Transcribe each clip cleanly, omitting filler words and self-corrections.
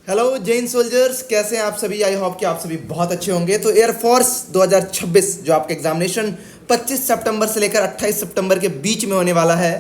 Hello Jain soldiers, कैसे हैं आप सभी। आई होप कि आप सभी बहुत अच्छे होंगे। तो एयरफोर्स 2026 जो आपका एग्जामिनेशन 25 सितंबर से लेकर 28 सितंबर के बीच में होने वाला है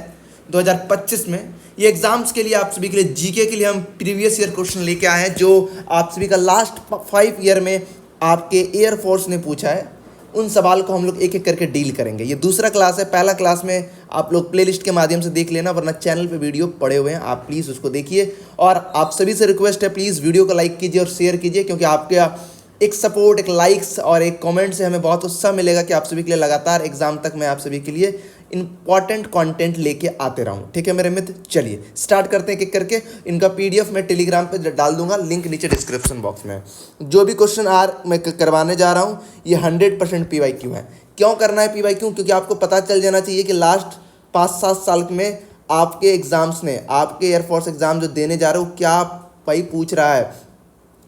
2025 में, ये एग्जाम्स के लिए आप सभी के लिए जीके के लिए हम प्रीवियस ईयर क्वेश्चन लेके आए हैं जो आप सभी का लास्ट 5 ईयर में आपके एयरफोर्स ने पूछा है। उन सवाल को हम लोग एक एक करके डील करेंगे। ये दूसरा क्लास है। पहला क्लास में आप लोग प्लेलिस्ट के माध्यम से देख लेना, वरना चैनल पे वीडियो पड़े हुए हैं, आप प्लीज़ उसको देखिए। और आप सभी से रिक्वेस्ट है, प्लीज़ वीडियो को लाइक कीजिए और शेयर कीजिए, क्योंकि आपके एक सपोर्ट, एक लाइक्स और एक कमेंट से हमें बहुत उत्साह मिलेगा कि आप सभी के लिए लगातार एग्जाम तक मैं आप सभी के लिए इंपॉर्टेंट कंटेंट लेके आते रहूँ। ठीक है मेरे मित्र, चलिए स्टार्ट करते हैं एक एक करके। इनका पीडीएफ मैं टेलीग्राम पे डाल दूंगा, लिंक नीचे डिस्क्रिप्शन बॉक्स में है। जो भी क्वेश्चन मैं करवाने जा रहा हूँ ये 100% PYQ है। क्यों करना है PYQ? क्योंकि आपको पता चल जाना चाहिए कि लास्ट 5-7 साल में आपके एग्जाम्स ने, आपके एयरफोर्स एग्जाम जो देने जा रहे हो, क्या भाई पूछ रहा है।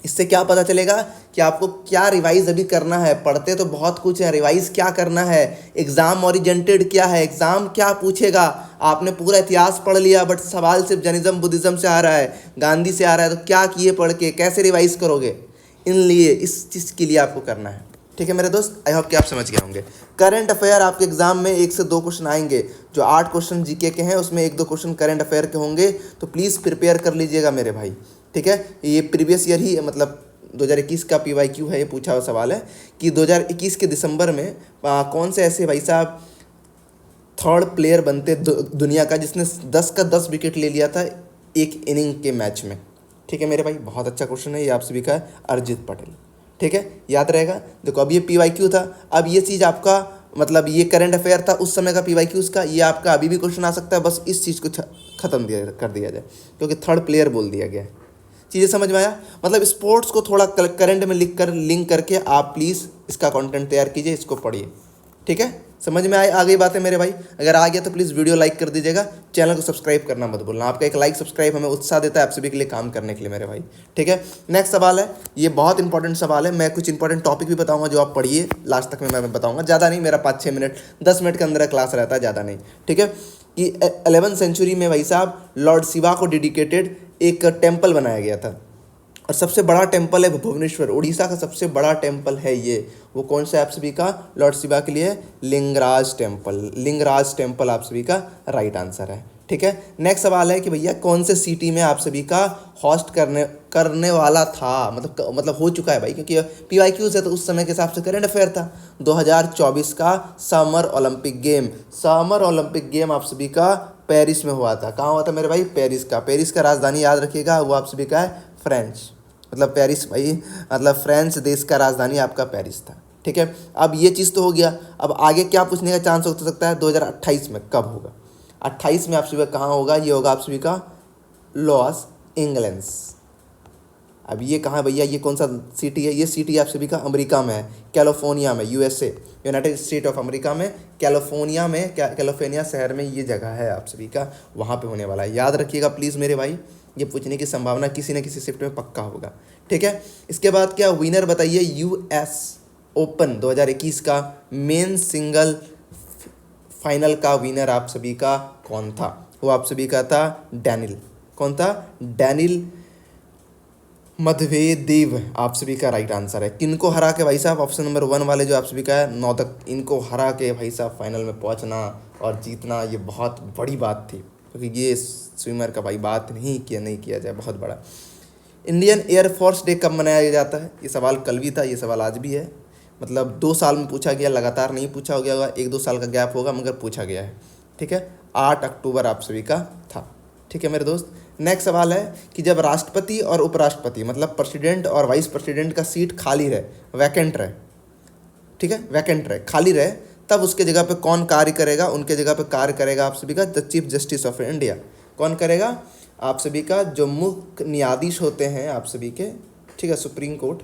इससे क्या पता चलेगा कि आपको क्या रिवाइज अभी करना है। पढ़ते तो बहुत कुछ है, रिवाइज क्या करना है, एग्जाम ओरिएंटेड क्या है, एग्जाम क्या पूछेगा। आपने पूरा इतिहास पढ़ लिया बट सवाल सिर्फ जैनिज्म बुद्धिज्म से आ रहा है, गांधी से आ रहा है, तो क्या किए पढ़ के, कैसे रिवाइज करोगे। इन लिए इस चीज़ के लिए आपको करना है। ठीक है मेरे दोस्त, आई होप कि आप समझ गए होंगे। करंट अफेयर आपके एग्जाम में 1 से 2 क्वेश्चन आएंगे। जो 8 क्वेश्चन जीके के हैं उसमें 1-2 क्वेश्चन करंट अफेयर के होंगे, तो प्लीज़ प्रिपेयर कर लीजिएगा मेरे भाई। ठीक है, ये प्रीवियस ईयर ही मतलब 2021 का PYQ है। ये पूछा हुआ सवाल है कि 2021 के दिसंबर में कौन से ऐसे भाई साहब थर्ड प्लेयर बनते दुनिया का जिसने 10 का 10 विकेट ले लिया था एक इनिंग के मैच में। ठीक है मेरे भाई, बहुत अच्छा क्वेश्चन है ये आप सभी का है, अरिजीत पटेल। ठीक है, याद रहेगा। देखो अब ये PYQ था, अब ये चीज़ आपका मतलब ये करंट अफेयर था उस समय का PYQ का, ये आपका अभी भी क्वेश्चन आ सकता है। बस इस चीज़ को ख़त्म कर दिया जाए, क्योंकि थर्ड प्लेयर बोल दिया गया है। चीज़ें समझ में आया। मतलब स्पोर्ट्स को थोड़ा करंट में लिंक करके आप प्लीज़ इसका कंटेंट तैयार कीजिए, इसको पढ़िए। ठीक है, समझ में आ गई बातें मेरे भाई। अगर आ गया तो प्लीज़ वीडियो लाइक कर दीजिएगा, चैनल को सब्सक्राइब करना मत भूलना। आपका एक लाइक सब्सक्राइब हमें उत्साह देता है आप सभी के लिए काम करने के लिए मेरे भाई। ठीक है, नेक्स्ट सवाल है, ये बहुत इंपॉर्टेंट सवाल है। मैं कुछ इंपॉर्टेंट टॉपिक भी बताऊंगा जो आप पढ़िए, लास्ट तक में मैं बताऊंगा। ज़्यादा नहीं, मेरा 5-6 मिनट 10 मिनट के अंदर क्लास रहता है, ज़्यादा नहीं। ठीक है, कि 11वीं सेंचुरी में भाई साहब लॉर्ड शिवा को डेडिकेटेड एक टेम्पल बनाया गया था, और सबसे बड़ा टेम्पल है भुवनेश्वर, उड़ीसा का सबसे बड़ा टेम्पल है ये। वो कौन सा आप सभी का लॉर्ड शिवा के लिए? लिंगराज टेम्पल। लिंगराज टेम्पल आप सभी का राइट आंसर है। ठीक है, नेक्स्ट सवाल है कि भैया कौन से सिटी में आप सभी का होस्ट करने वाला था, मतलब हो चुका है भाई, क्योंकि PYQ से तो उस समय के हिसाब से करंट अफेयर था। 2024 का summer Olympic game, summer Olympic game आप सभी का पेरिस में हुआ था। कहाँ हुआ था मेरे भाई? पेरिस का। पेरिस का राजधानी याद रखिएगा, वो आप सभी का है फ्रेंच, मतलब पेरिस भाई, मतलब फ्रांस देश का राजधानी आपका पेरिस था। ठीक है, अब ये चीज़ तो हो गया। अब आगे क्या पूछने का चांस हो सकता है? 2028 में कब होगा? 28 में आप सभी का कहाँ होगा? ये होगा आप सभी का लॉस एंजल्स। अब ये कहाँ है भैया? ये कौन सा सिटी है? ये सिटी आप सभी का अमेरिका में है, कैलिफोर्निया में, USA, United state of America में, कैलिफोर्निया में, कैलिफोर्निया शहर में ये जगह है आप सभी का, वहाँ पे होने वाला है। याद रखिएगा प्लीज़ मेरे भाई, ये पूछने की संभावना किसी न किसी शिफ्ट में पक्का होगा। ठीक है, इसके बाद क्या विनर बताइए? US ओपन 2021 का मेन सिंगल फाइनल का विनर आप सभी का कौन था? वो आप सभी का था डैनिल। कौन था? डैनिल मदवेदेव आप सभी का राइट आंसर है। किनको हरा के भाई साहब? ऑप्शन नंबर 1 वाले जो आप सभी का है नौतक, इनको हरा के भाई साहब फाइनल में पहुंचना और जीतना, ये बहुत बड़ी बात थी, क्योंकि ये स्विमर का भाई बात नहीं किया जाए, बहुत बड़ा। इंडियन एयरफोर्स डे कब मनाया जाता है? ये सवाल कल भी था, ये सवाल आज भी है। मतलब 2 साल में पूछा गया, लगातार नहीं पूछा हो गया होगा, 1-2 साल का गैप होगा, मगर पूछा गया है। ठीक है, 8 अक्टूबर आप सभी का था। ठीक है मेरे दोस्त, नेक्स्ट सवाल है कि जब राष्ट्रपति और उपराष्ट्रपति मतलब प्रेसिडेंट और वाइस प्रेसिडेंट का सीट खाली रहे, वैकेंट रहे, ठीक है, वैकेंट रहे, खाली रहे, तब उसके जगह पे कौन कार्य करेगा? उनके जगह पे कार्य करेगा आप सभी का the chief justice of India. कौन करेगा? आप सभी का जो मुख्य न्यायाधीश होते हैं आप सभी के, ठीक है, सुप्रीम कोर्ट,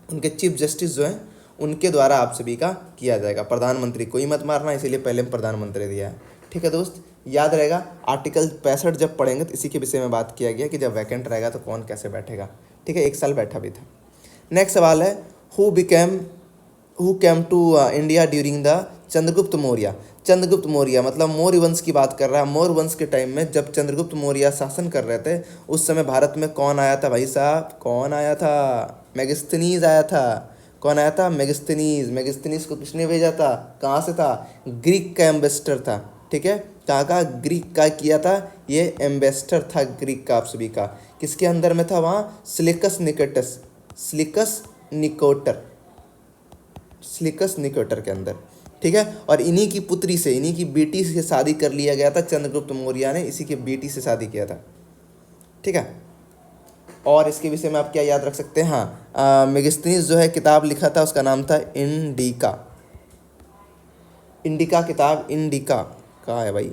उनके चीफ जस्टिस जो हैं उनके द्वारा आप सभी का किया जाएगा। प्रधानमंत्री कोई मत मारना, इसीलिए पहले प्रधानमंत्री दिया है। ठीक है दोस्त, याद रहेगा। आर्टिकल 65 जब पढ़ेंगे तो इसी के विषय में बात किया गया कि जब वैकेंट रहेगा तो कौन कैसे बैठेगा। ठीक है, 1 साल बैठा भी था। नेक्स्ट सवाल है who came to India during the Chandragupta Maurya. Chandragupta Maurya, मतलब मौर्य वंश की बात कर रहा है। मौर्य वंश के टाइम में जब चंद्रगुप्त मौर्य शासन कर रहे थे, उस समय भारत में कौन आया था भाई साहब? कौन आया था? मेगास्थनीज आया था। कौन आया था? मेगास्थनीज। मेगास्थनीज को किसने भेजा था? कहाँ से था? ग्रीक का एम्बेसडर था। ठीक है, कहाँ का? ग्रीक का किया था ये, एम्बेसडर था ग्रीक का आप सभी का। किसके अंदर में था वहाँ? सिलिकस निकेटस, सिलिकस निकोटर, सिलिकस निकोटर के अंदर। ठीक है, और इन्हीं की पुत्री से, इन्हीं की बेटी से शादी कर लिया गया था। चंद्रगुप्त मौर्य ने इसी की बेटी से शादी किया था। ठीक है, और इसके विषय में आप क्या याद रख सकते हैं? हाँ, मेगास्थनीज जो है किताब लिखा था, उसका नाम था इंडिका। इंडिका किताब, इंडिका कहाँ है भाई?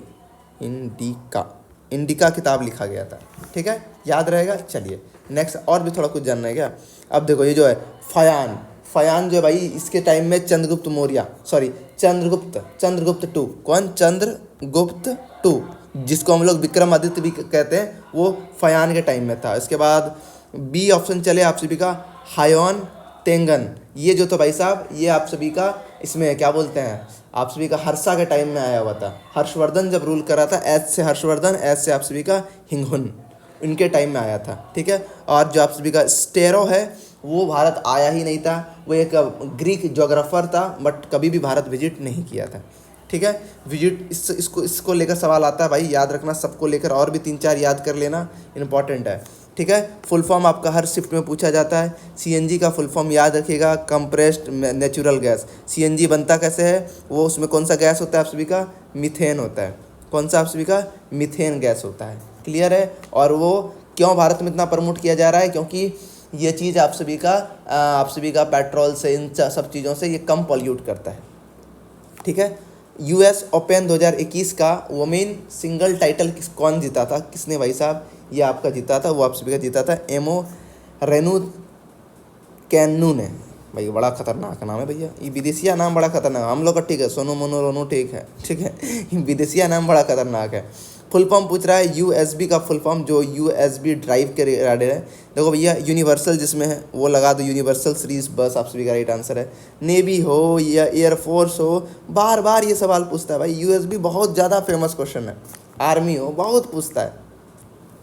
इंडिका, इंडिका किताब लिखा गया था। ठीक है, याद रहेगा। चलिए नेक्स्ट, और भी थोड़ा कुछ जानना है क्या? अब देखो ये जो है फयान, फयान जो है भाई, इसके टाइम में चंद्रगुप्त मौर्य, सॉरी चंद्रगुप्त टू। कौन? चंद्रगुप्त टू, जिसको हम लोग विक्रमादित्य भी कहते हैं, वो फयान के टाइम में था। इसके बाद बी ऑप्शन चले आप सभी का, हायोन तेंगन। ये जो तो भाई साहब, ये आप सभी का इसमें क्या बोलते हैं, आप सभी का हर्षा के टाइम में आया हुआ था। हर्षवर्धन जब रूल कर रहा था, एच से हर्षवर्धन, एच से आप सभी का हिंगहुन, इनके टाइम में आया था। ठीक है, और जो आप सभी का स्टेरो है, वो भारत आया ही नहीं था। वो एक ग्रीक जोग्राफर था, बट कभी भी भारत विजिट नहीं किया था। ठीक है, विजिट इसको लेकर सवाल आता है भाई, याद रखना। सबको लेकर और भी 3-4 याद कर लेना, इंपॉर्टेंट है। ठीक है, फुल फॉर्म आपका हर शिफ्ट में पूछा जाता है। सीएनजी का फुल फॉर्म याद रखिएगा, कंप्रेस्ड नेचुरल गैस। सीएनजी बनता कैसे है? वो उसमें कौन सा गैस होता है आप सभी का? मीथेन होता है। कौन सा आप सभी का? मीथेन गैस होता है। क्लियर है? और वो क्यों भारत में इतना प्रमोट किया जा रहा है? क्योंकि ये चीज़ आप सभी का पेट्रोल से, इन सब चीज़ों से ये कम पॉल्यूट करता है। ठीक है, यूएस ओपन 2021 का वुमेन सिंगल टाइटल कौन जीता था? किसने भाई साहब ये आपका जीता था? वो आप सभी का जीता था एमो रेनू कैनू ने। भाई बड़ा खतरनाक नाम है भैया, ये विदेशिया नाम बड़ा खतरनाक। हम लोग का ठीक है, सोनू मोनू रोनू ठीक है, ठीक है, विदेशिया नाम बड़ा खतरनाक है। फुल फॉर्म पूछ रहा है यूएसबी का फुल फॉर्म, जो यूएसबी ड्राइव के रिगार्डेड है। देखो भैया, यूनिवर्सल जिसमें है वो लगा दो, यूनिवर्सल सीरीज बस आप सभी का राइट आंसर है। नेवी हो या एयरफोर्स हो, बार बार ये सवाल पूछता है भाई। यूएसबी बहुत ज़्यादा फेमस क्वेश्चन है। आर्मी हो, बहुत पूछता है।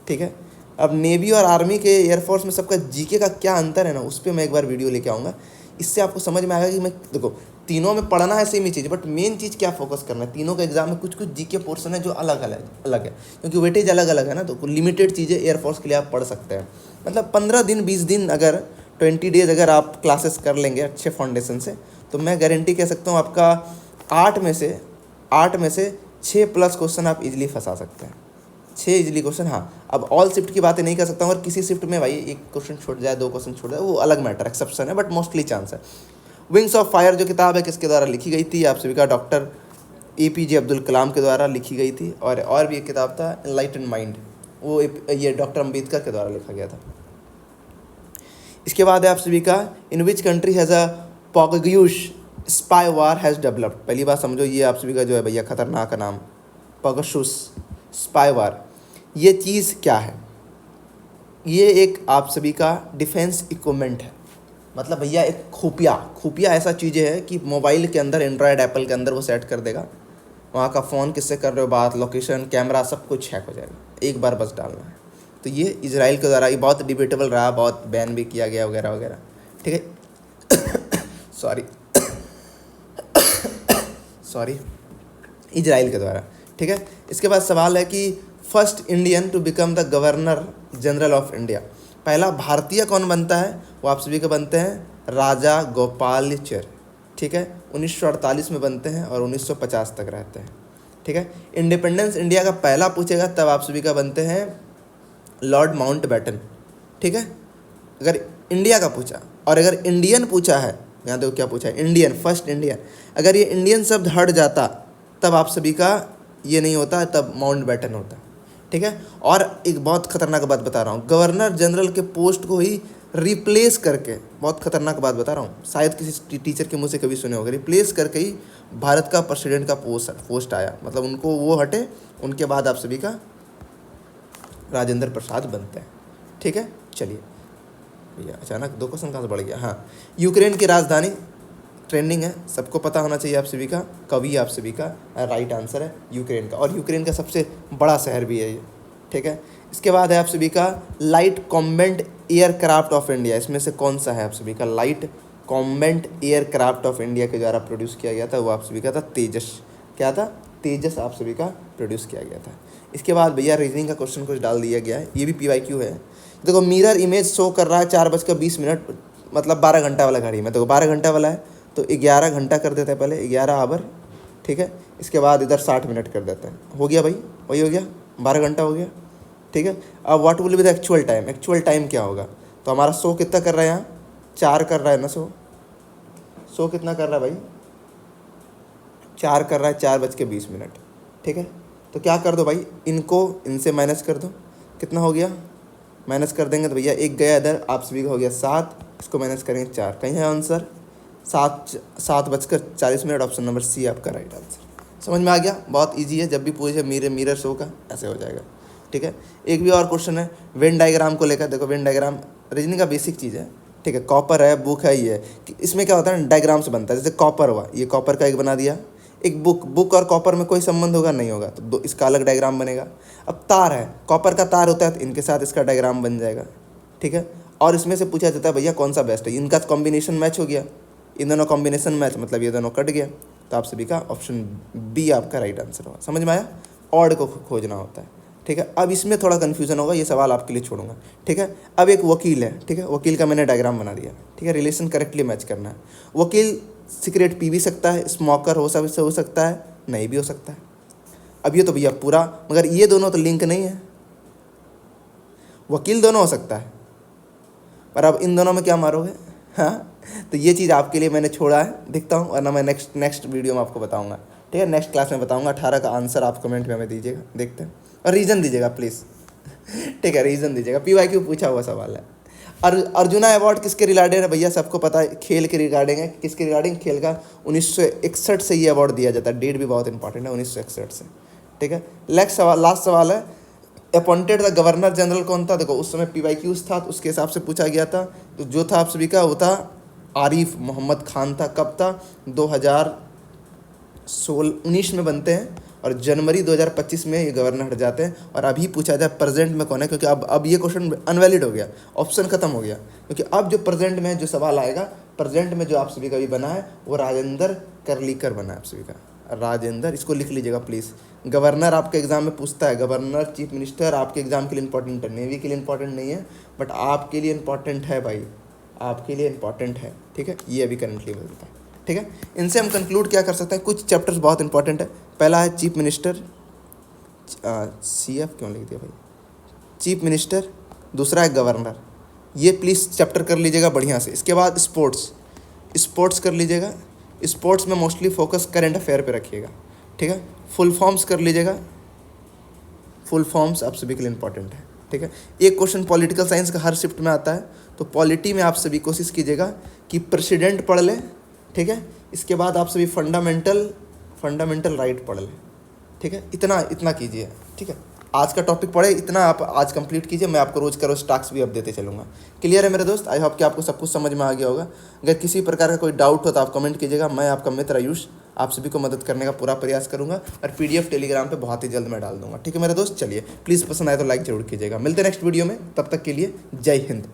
ठीक है, अब नेवी और आर्मी के, एयरफोर्स में सबका जीके का क्या अंतर है ना, उस पर मैं एक बार वीडियो लेके आऊँगा। इससे आपको समझ में आएगा कि मैं, देखो तीनों में पढ़ना है सेम ही चीज़, बट मेन चीज़ क्या फोकस करना है। तीनों के एग्जाम में कुछ कुछ जीके पोर्शन है जो अलग अलग है, क्योंकि वेटेज अलग अलग है ना, तो लिमिटेड चीज़ें एयरफोर्स के लिए आप पढ़ सकते हैं। मतलब 15 दिन 20 दिन, अगर 20 डेज अगर आप क्लासेस कर लेंगे अच्छे फाउंडेशन से, तो मैं गारंटी कह सकता हूँ आपका 8 में से 6+ क्वेश्चन आप इजीली फंसा सकते हैं। 6 इजीली क्वेश्चन। हाँ, अब ऑल शिफ्ट की बातें नहीं कर सकता हूँ, और किसी शिफ्ट में भाई 1 क्वेश्चन छूट जाए, 2 क्वेश्चन छूट जाए, वो अलग मैटर, एक्सेप्शन है, बट मोस्टली चांस है। विंग्स ऑफ फायर जो किताब है किसके द्वारा लिखी गई थी? आप सभी का डॉक्टर APJ अब्दुल कलाम के द्वारा लिखी गई थी। और भी एक किताब था एनलाइटन माइंड, वो ये डॉक्टर अम्बेडकर के द्वारा लिखा गया था। इसके बाद है आप सभी का, in which country has a Pegasus spyware has developed. पहली बात समझो, ये आप सभी का जो है भैया खतरनाक नाम, पॉगग्यूश स्पाई वार, ये चीज़ क्या है? ये एक आप सभी का डिफेंस इक्विपमेंट है। मतलब भैया एक खुफिया ऐसा चीज़ें है कि मोबाइल के अंदर, एंड्रॉयड एप्पल के अंदर वो सेट कर देगा। वहाँ का फ़ोन किससे कर रहे हो बात, लोकेशन, कैमरा, सब कुछ हैक हो जाएगा, एक बार बस डालना है। तो ये इजराइल के द्वारा, ये बहुत डिबेटेबल रहा, बहुत बैन भी किया गया वगैरह वगैरह। ठीक है, सॉरी, इजराइल के द्वारा। ठीक है, इसके बाद सवाल है कि first Indian to become the governor general of India, पहला भारतीय कौन बनता है? वो आप सभी के बनते हैं राजा गोपालचंद। ठीक है, 1948 में बनते हैं और 1950 तक रहते हैं। ठीक है, इंडिपेंडेंस इंडिया का पहला पूछेगा तब आप सभी का बनते हैं लॉर्ड माउंटबेटन। ठीक है, अगर इंडिया का पूछा, और अगर इंडियन पूछा है, यहाँ देखो क्या पूछा है, इंडियन, फर्स्ट इंडियन, अगर ये इंडियन शब्द हट जाता तब आप सभी का ये नहीं होता, तब माउंटबेटन होता। ठीक है, और एक बहुत खतरनाक बात बता रहा हूँ, गवर्नर जनरल के पोस्ट को ही रिप्लेस करके, बहुत खतरनाक बात बता रहा हूँ, शायद किसी टीचर के मुँह से कभी सुने होगा, रिप्लेस करके ही भारत का प्रेसिडेंट का पोस्ट आया। मतलब उनको वो हटे, उनके बाद आप सभी का राजेंद्र प्रसाद बनते हैं। ठीक है, चलिए भैया, अचानक 2 क्वेश्चन कहाँ से बढ़ गया। हाँ, यूक्रेन की राजधानी ट्रेंडिंग है, सबको पता होना चाहिए आप सभी का। कवि आप सभी का राइट आंसर है यूक्रेन का, और यूक्रेन का सबसे बड़ा शहर भी है ये, ठीक है। इसके बाद है आप सभी का light combat aircraft of India, इसमें से कौन सा है आप सभी का light combat aircraft of India के द्वारा प्रोड्यूस किया गया था, वो आप सभी का था तेजस। क्या था? तेजस आप सभी का प्रोड्यूस किया गया था। इसके बाद भैया रीजनिंग का क्वेश्चन कुछ डाल दिया गया है, ये भी PYQ है। देखो मिरर इमेज शो कर रहा है 4:20, मतलब 12 घंटा वाला घड़ी में। देखो 12 घंटा वाला है तो 11 घंटा कर देते हैं, पहले 11 आवर, ठीक है। इसके बाद इधर 60 मिनट कर देते हैं, हो गया भाई, वही हो गया, 12 घंटा हो गया, ठीक है। अब what will be the actual time, actual time क्या होगा? तो हमारा 100 कितना कर रहा है यहाँ? 4 कर रहा है ना, 100 कितना कर रहा है भाई? 4 कर रहा है, 4:20, ठीक है। तो क्या कर दो भाई, इनको इनसे माइनस कर दो, कितना हो गया? माइनस कर देंगे तो भैया 1 गया इधर, आप सभी का हो गया 7, इसको माइनस करेंगे 4, कहीं है आंसर 7:40, ऑप्शन नंबर सी आपका राइट आंसर। समझ में आ गया? बहुत इजी है, जब भी पूछे मिरर शो का ऐसे हो जाएगा, ठीक है। एक भी और क्वेश्चन है वेन डायग्राम को लेकर। देखो वेन डायग्राम रीजनिंग का बेसिक चीज़ है, ठीक है। कॉपर है, बुक है, ये है, इसमें क्या होता है ना, डायग्राम से बनता है। जैसे कॉपर हुआ, ये कॉपर का एक बना दिया, एक बुक और कॉपर में कोई संबंध होगा नहीं होगा, तो इसका अलग डायग्राम बनेगा। अब तार है, कॉपर का तार होता है तो इनके साथ इसका डायग्राम बन जाएगा, ठीक है। और इसमें से पूछा जाता है भैया कौन सा बेस्ट है, इनका कॉम्बिनेशन मैच हो गया, इन दोनों कॉम्बिनेशन मैच, मतलब ये दोनों कट गया, तो आप सभी का ऑप्शन बी आपका राइट आंसर होगा। समझ में आया? ऑड को खोजना होता है, ठीक है। अब इसमें थोड़ा कन्फ्यूजन होगा, ये सवाल आपके लिए छोड़ूंगा, ठीक है। अब एक वकील है, ठीक है, वकील का मैंने डायग्राम बना दिया, ठीक है। रिलेशन करेक्टली मैच करना है। वकील सिगरेट पी भी सकता है, स्मोकर हो सकता है, नहीं भी हो सकता है। अब ये तो भैया पूरा, मगर ये दोनों तो लिंक नहीं है। वकील दोनों हो सकता है, पर अब इन दोनों में क्या मारोगे? हाँ, तो ये चीज़ आपके लिए मैंने छोड़ा है, देखता हूँ, वरना मैं नेक्स्ट वीडियो में आपको बताऊंगा, ठीक है। नेक्स्ट क्लास में बताऊंगा। 18 का आंसर आप कमेंट में हमें दीजिएगा, देखते हैं, और रीज़न दीजिएगा प्लीज़, ठीक है, रीज़न दीजिएगा। PYQ पूछा हुआ सवाल है। अर्जुना अवार्ड किसके रिगार्डिंग है भैया? सबको पता है, खेल के रिगार्डिंग है। किसके रिगार्डिंग? खेल का। 1961 से ये अवार्ड दिया जाता है, डेट भी बहुत इंपॉर्टेंट है, 1961 से, ठीक है। लास्ट सवाल है, अपॉइंटेड द गवर्नर जनरल कौन था? देखो उस समय PYQs था तो उसके हिसाब से पूछा गया था, तो जो था आप सभी का वो था आरिफ मोहम्मद खान था। कब था? 2019 में बनते हैं, और जनवरी 2025 में ये गवर्नर हट जाते हैं। और अभी पूछा जाए प्रेजेंट में कौन है, क्योंकि अब ये क्वेश्चन अनवैलिड हो गया, ऑप्शन खत्म हो गया, क्योंकि अब जो प्रेजेंट में जो सवाल आएगा, प्रेजेंट में जो आप सभी का भी बना है वो राजेंद्र करलीकर बना है आप सभी का, राजेंद्र, इसको लिख लीजिएगा प्लीज़। गवर्नर आपके एग्जाम में पूछता है, गवर्नर चीफ मिनिस्टर आपके एग्जाम के लिए इंपॉर्टेंट है, नेवी के लिए इंपॉर्टेंट नहीं है, बट आपके लिए इंपॉर्टेंट है भाई, आपके लिए इंपॉर्टेंट है, ठीक है। ये अभी करंटली बनता है, ठीक है। इनसे हम कंक्लूड क्या कर सकते हैं, कुछ चैप्टर्स बहुत इंपॉर्टेंट है। पहला है चीफ मिनिस्टर, CF क्यों लिख दिया भाई, चीफ मिनिस्टर। दूसरा है गवर्नर, ये प्लीज़ चैप्टर कर लीजिएगा बढ़िया से। इसके बाद स्पोर्ट्स कर लीजिएगा, स्पोर्ट्स में मोस्टली फोकस करंट अफेयर पे रखिएगा, ठीक है। फुल फॉर्म्स कर लीजिएगा, फुल फॉर्म्स आप सभी के लिए इंपॉर्टेंट है, ठीक है। एक क्वेश्चन पॉलिटिकल साइंस का हर शिफ्ट में आता है, तो पॉलिटी में आप सभी कोशिश कीजिएगा कि प्रेसिडेंट पढ़ लें, ठीक है। इसके बाद आप सभी फंडामेंटल राइट पढ़ लें, ठीक है। इतना कीजिए, ठीक है। आज का टॉपिक पढ़े, इतना आप आज कंप्लीट कीजिए, मैं आपको रोज़ का रोज़ टास्क भी अब देते चलूँगा। क्लियर है मेरे दोस्त? आई होप कि आपको सब कुछ समझ में आ गया होगा। अगर किसी प्रकार का कोई डाउट हो तो आप कमेंट कीजिएगा, मैं आपका मित्र आयुष आप सभी को मदद करने का पूरा प्रयास करूँगा, और PDF टेलीग्राम पे बहुत ही जल्द मैं डाल दूँगा, ठीक है मेरे दोस्त। चलिए प्लीज़ पसंद आए तो लाइक जरूर कीजिएगा। मिलते हैं नेक्स्ट वीडियो में, तब तक के लिए जय हिंद।